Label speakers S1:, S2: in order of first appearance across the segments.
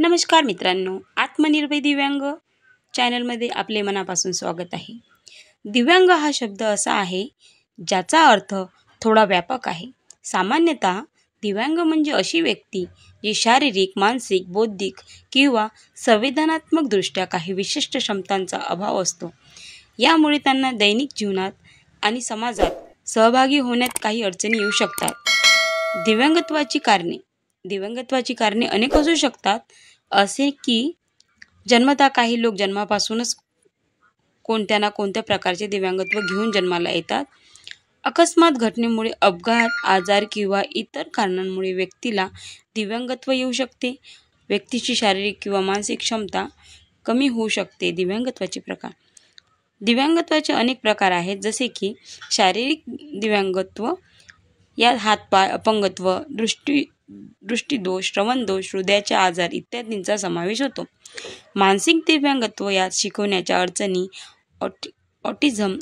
S1: नमस्कार मित्रांनो, आत्मनिर्भर दिव्यांग चॅनलमध्ये आपले मनापासून स्वागत आहे. दिव्यांग हा शब्द असा आहे ज्याचा अर्थ थोडा व्यापक आहे. सामान्यतः दिव्यांग म्हणजे अशी व्यक्ती जी शारीरिक, मानसिक, बौद्धिक किंवा संवेदनात्मकदृष्ट्या काही विशिष्ट क्षमतांचा अभाव असतो. यामुळे त्यांना दैनिक जीवनात आणि समाजात सहभागी होण्यात काही अडचणी येऊ शकतात. दिव्यांगत्वाची कारणे अनेक असू शकतात. असे की जन्मतः काही लोक जन्मापासूनच कोणत्या ना कोणत्या प्रकारचे दिव्यांगत्व घेऊन जन्माला येतात. अकस्मात घटनेमुळे, अपघात, आजार किंवा इतर कारणांमुळे व्यक्तीला दिव्यांगत्व येऊ शकते. व्यक्तीची शारीरिक किंवा मानसिक क्षमता कमी होऊ शकते. दिव्यांगत्वाचे अनेक प्रकार आहेत, जसे की शारीरिक दिव्यांगत्व, यात हातपाय, अपंगत्व, दृष्टीदोष, श्रवणदोष, हृदयाचे आजार इत्यादींचा समावेश होतो. मानसिक दिव्यांगत्व यात शिकवण्याच्या अडचणी, ऑटिझम,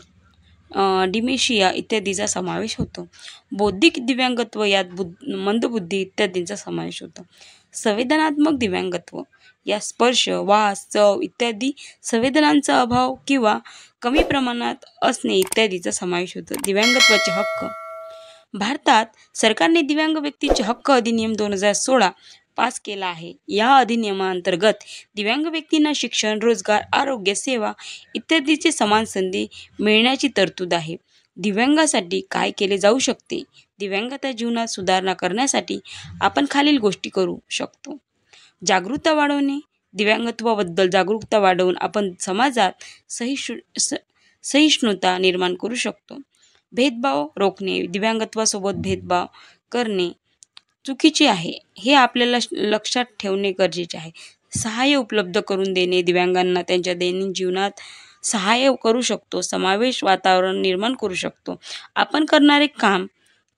S1: डिमेशिया इत्यादीचा समावेश होतो. बौद्धिक दिव्यांगत्व यात मंदबुद्धी इत्यादींचा समावेश होतो. संवेदनात्मक दिव्यांगत्व या स्पर्श, वास, चव इत्यादी संवेदनांचा अभाव किंवा कमी प्रमाणात असणे इत्यादीचा समावेश होतो. दिव्यांगत्वाचे हक्क. भारतात सरकारने दिव्यांग व्यक्तीचे हक्क अधिनियम 2016 पास केला आहे. या अधिनियमांतर्गत दिव्यांग व्यक्तींना शिक्षण, रोजगार, आरोग्य सेवा इत्यादीचे समान संधी मिळण्याची तरतूद आहे. दिव्यांगासाठी काय केले जाऊ शकते? दिव्यांगाच्या जीवनात सुधारणा करण्यासाठी आपण खालील गोष्टी करू शकतो. जागरूकता वाढवणे. दिव्यांगत्वाबद्दल जागरूकता वाढवून आपण समाजात सहिष्णुता निर्माण करू शकतो. भेदभाव रोखणे. दिव्यांगत्वासोबत भेदभाव करणे चुकीचे आहे, हे आपल्याला लक्षात ठेवणे गरजेचे आहे. सहाय्य उपलब्ध करून देणे. दिव्यांगांना त्यांच्या दैनंदिन जीवनात सहाय्य करू शकतो. समावेश वातावरण निर्माण करू शकतो. आपण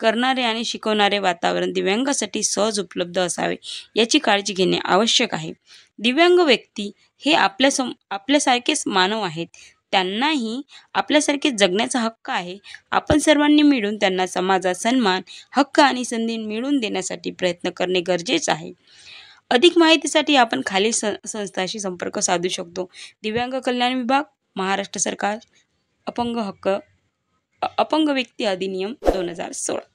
S1: करणारे आणि शिकवणारे वातावरण दिव्यांगासाठी सहज उपलब्ध असावे याची काळजी घेणे आवश्यक आहे. दिव्यांग व्यक्ती हे आपल्यासारखेच मानव आहेत. त्यांनाही आपल्यासारखे जगण्याचा हक्क आहे. आपण सर्वांनी मिळून त्यांना समाजात सन्मान, हक्क आणि संधी मिळवून देण्यासाठी प्रयत्न करणे गरजेचे आहे. अधिक माहितीसाठी आपण खालील संस्थांशी संपर्क साधू शकतो. दिव्यांग कल्याण विभाग, महाराष्ट्र सरकार, अपंग व्यक्ती अधिनियम 2016.